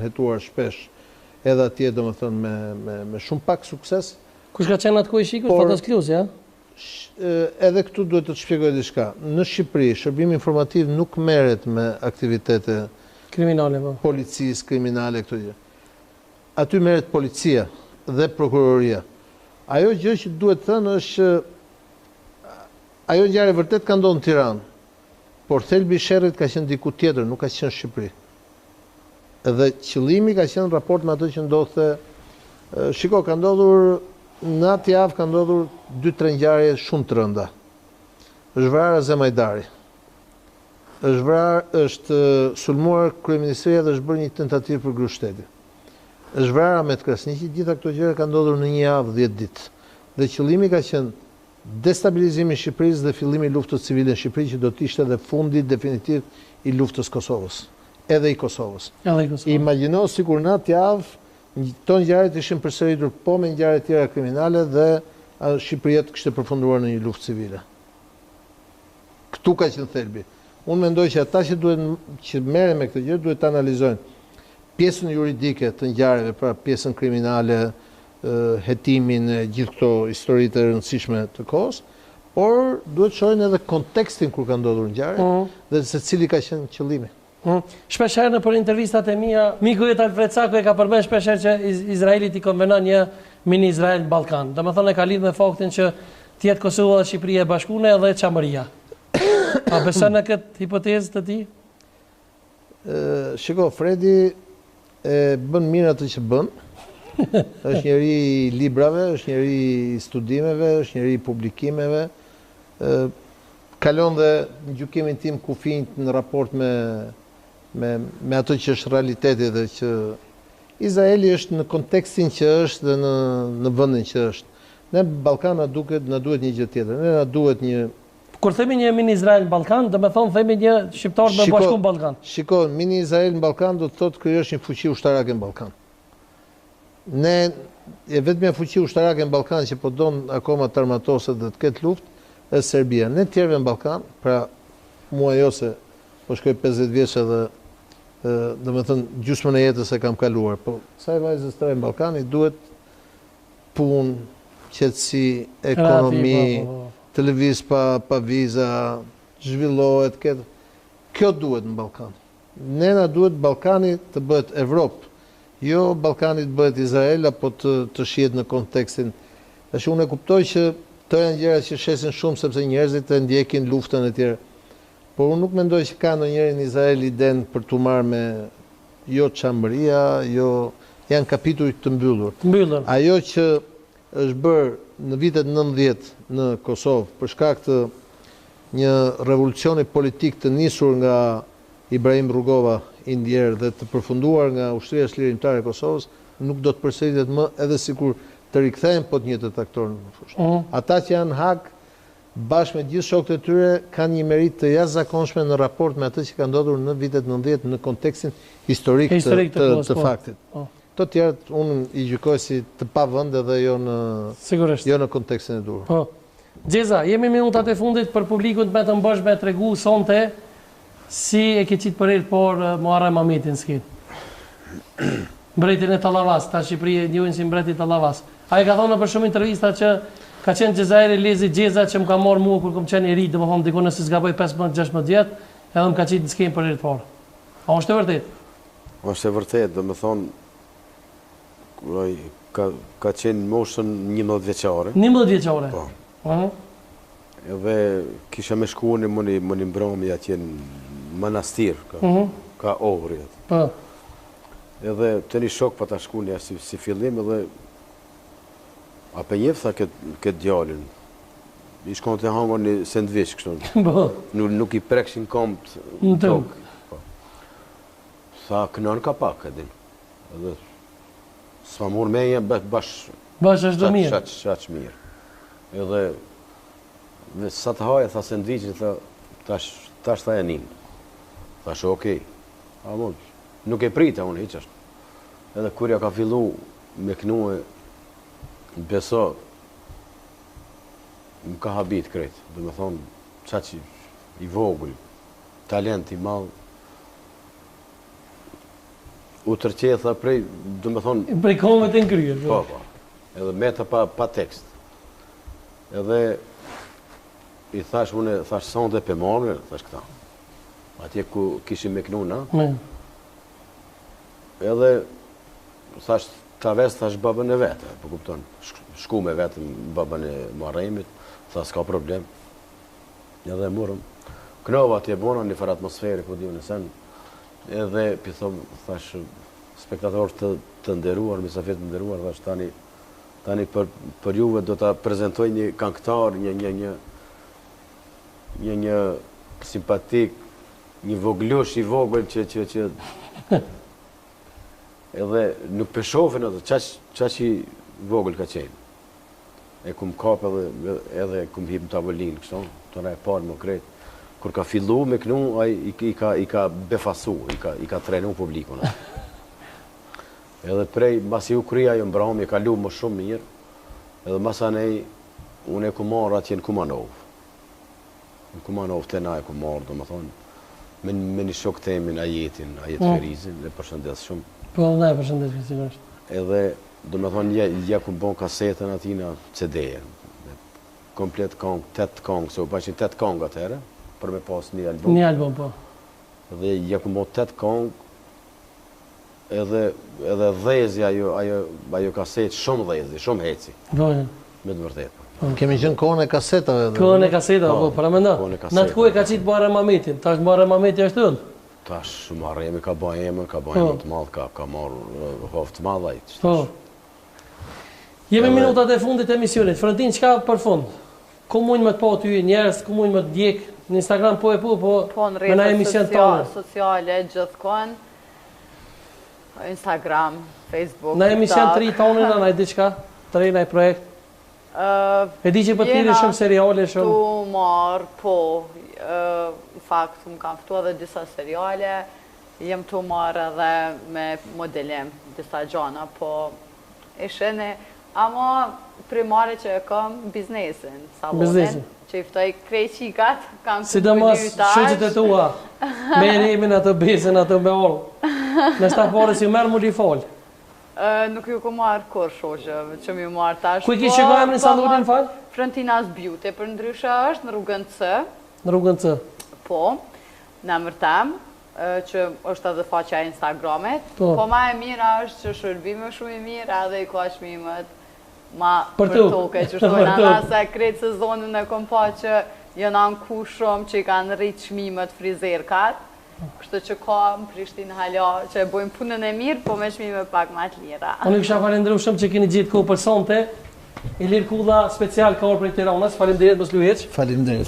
hetuar shpesh edhe atje domethënë me shumë pak sukses. Kush ka qenë atë kohë Shikut? Fatos Klusi, ja? Edhe këtu duhet të shpjegoj diçka. Në Shqipëri, shërbimi informativ nuk merret me aktivitete kriminale, po. Policisë, kriminale këto gjë. Aty merret policia dhe prokuroria. Ajo gjë që duhet thënë është ajo ngjarje vërtet ka ndodhur në Tiranë, por thelbi i sherrit ka qenë diku tjetër, nuk ka qenë në Shqipëri. Edhe qëllimi ka qenë raport me ato që ndodhte. Shiko, ka ndodhur në atë javë ka ndodhur 2-3 ngjarje shumë të rënda. Është vrarë Azem Hajdari. Është sulmuar kryeministria dhe është bërë një tentativë për grushtetje. Është vrarë Ahmet Krasniqi, gjitha këto gjëra kanë ndodhur në një javë 10 ditë. Dhe qëllimi ka qenë destabilizimi i Shqipërisë dhe fillimi i luftës civile në Shqipëri, që do të ishte edhe fundi definitiv i luftës Kosovës, edhe i Kosovës. Imagjino sikur në atë javë këto ngjarjet ishin përsëritur po me ngjarje tjera kriminale dhe Shqipëria kishte përfunduar në një luftë civile. Ktu ka qenë thelbi. Unë mendoj që ata që merren me këtë gjë duhet të analizojnë pjesën juridike të ngjarjeve, pra pjesën kriminale, hetimin e gjithë këto historitë e rëndësishme të kohës, por duhet shohin edhe kontekstin kur ka ndodhur ngjarja dhe se cili ka qenë qëllimi. Shpeshherë në për intervistat e mia, miku yt Alfred Sako e ka përmend shpeshherë që Izraeli i konvenon një mini Izrael Ballkan. Domethënë ka lidhur me faktin që të jetë Kosova dhe Shqipëria e bashkuar edhe çamëria. A beson në këtë hipotezë të tij? Shiko, Fredi bën mirë atë që bën. Është njëri i librave, është njëri i studimeve, është njëri i publikimeve. Kalon dhe në gjykimin tim kufijt në raport me ato që është realiteti dhe që Izraeli është në kontekstin që është dhe në vendin që është. Ne Ballkan na duhet një gjë tjetër. Ne na duhet një. Kur themi një mini Izrael në Ballkan, do të thonë themi një shqiptar me bashkuar në Ballkan. Shiko, mini Izrael në Ballkan do të thotë krijosh një fuqi ushtarake në Ballkan. Ne vetëm fuqi ushtarake në Ballkan që po don akoma të armatoset dhe të ketë luftë është Serbia. Ne tjerëve në Ballkan, pra mua jo se po shkoj 50 vjeç edhe domethënë gjysmën e jetës e kam kaluar, po sa e vajzës të re në Ballkan i duhet punë, qetësi, ekonomi, televizë pa viza, zhvillohet këtë. Kjo duhet në Ballkan. Ne na duhet Ballkani të bëhet Evropë, jo Ballkani të bëhet Izrael apo të shihet në kontekstin. Tash unë e kuptoj që to janë gjëra që shesin shumë sepse njerëzit e ndjekin luftën e tjerë. Por unë nuk mendoj që ka ndonjëri në Izrael iden për t'u marrë me jo çambëria, jo janë kapituj të mbyllur. Ajo që është bërë në vitet 90 në Kosovë për shkak të një revolucioni politik të nisur nga Ibrahim Rugova i ndjerë dhe të përfunduar nga Ushtria e Çlirimtare e Kosovës, nuk do të përsëritet më edhe sikur të rikthehen po të njëjtët aktorë në fushë. Ata që janë hak bashkë me gjithë shokët e tyre kanë një meritë të jashtëzakonshme në raport me atë që ka ndodhur në vitet 90 në kontekstin historik të faktit. Të tjerët unë i gjykoj si të pavënd edhe jo në kontekstin e dur. Xheza, jemi minutat e fundit për publikun të më të mbosh me tregu sonte si e ke qitë për herë por Muharrem Ahmetin s'kin. Mbretin e Tallavas, ta Shqipëri njohin si mbreti i Tallavas. Ai ka thonë për shumë intervista që ka qenë Xhezairi Lezi Xheza që më ka marrë mua kur kam qenë i ri, domethënë diku nëse s'gaboj 15-16 vjet, edhe më ka qitë në skenë për herë të parë. A është e vërtetë? Është e vërtetë, domethënë ka qenë moshën 11 vjeçare. 11 vjeçare. Po. Edhe kisha me shkuar në mëni mbrëmje atje në manastir, ka ohri. Po. Edhe të një shok pa ta shkuar si fillim edhe apo njeh tha këtë djalin. I shkon të hangon një sandviç kështu. Po. Nuk i prekshin komt në tokë. Po. Tha kënon ka pak edin. Edhe s'ma mor menja bash është mirë. Shaq mirë. Edhe sa të haja tha sandviçin tha tash tha janin. Thash okej. Nuk e prita unë hiç është. Edhe kur ja ka fillu me knue beso më ka habit krejt. Dhe me thonë qaq i vogël, talent i madh. u tërqetha prej, do me thonë... Prej kohëve të ngryer. Po. Edhe meta pa tekst. Edhe i thash unë, thash sonde pe marrë, thash këta. Atje ku kishim me knu, na? Edhe thash traves, thash babën e vete, po kupton. Shku me vetëm babën e Muharremit, thash s'ka problem. Edhe murëm. Knova atje bona një farë atmosferi, po diu në sen. Edhe pithom, thash, spektator të nderuar, misafir të nderuar, thash tani për juve do të prezentoj një këngëtar, një simpatik, një voglush i vogël që edhe nuk peshofin atë, qaq i vogël ka qenë. E kum kap edhe kum hip në tavolinë, kështu, tëra e parë më kretë. Kur ka fillu me knu, i ka befasu, i ka trenu publikun. Edhe prej, basi u krija jo mbrami, e ka lu më shumë mirë, edhe masanej, unë e ku marrë atje në Kumanov. Në Kumanov të na e ku marrë, do më thonë, me një shok temin, Ajet Ferizin, e përshëndes shumë. Po, ne e përshëndes, sigurisht. Edhe, do më thonë, ja ku bon kasetën atina CD-e. Komplet kong, 8 kong, se u pashin 8 kong atëherë, për me pas një album. Një album, po. Edhe ja ku bon 8 kong, edhe dhezi ajo kaset, shumë dhezi, shumë heci. Dojnë. Me të vërtet. Kemi qenë kohën e kasetave. Kohën e kasetave, po, para mendo. Në atë kohë e ka qitë Bare Mametin, tash Bare Mameti është tëllë. Tash Muharremi ka ba emën të madhë, ka marrë hoftë të madhë ajtë. Po. Jemi minutat e fundit e emisionit. Frontin, qka për fund? Ku mujnë me të po ty njerës, ku mujnë me të djekë? Në Instagram po me na emision tonë. Sociale, gjithkon. Instagram, Facebook. Na emision 3 tonë, na i diqka? 3 na i projekt? E di që për tiri shumë seriale shumë? Tu marë, po. Në fakt, më kam fëtu edhe disa seriale. Jem tu marë edhe me modelim, disa gjana, po ishene. Ama primare që e kam biznesin, salonin, që i ftoj krej qikat, kam të sidomos shqyqët e tua, me remin atë besin atë me orë. Në shta pare si merë mu li folë? Nuk ju ku marë kur shoqë, që mi marë tash. Ku i kishë që emrin salonin falë? Frentinas Beauty, për ndryshe është në rrugën C. Në rrugën C? Po, në mërtem, që është edhe faqja Instagramit. Po ma e mira është që shërbime shumë i mirë, edhe i ka shmimet ma për toke, që shtojnë anase kretë sezonën e kom pa që jënë anku shumë që i kanë rritë shmimet frizerkat, kështë që ka në Prishtinë hala që e bojmë punën e mirë, po me shmime pak ma të lira. Unë kësha falendru shumë që keni gjithë kohë për sonte, Ilir Kulla special ka orë për i Tiranës, falimderit mos luheq. Falimderit.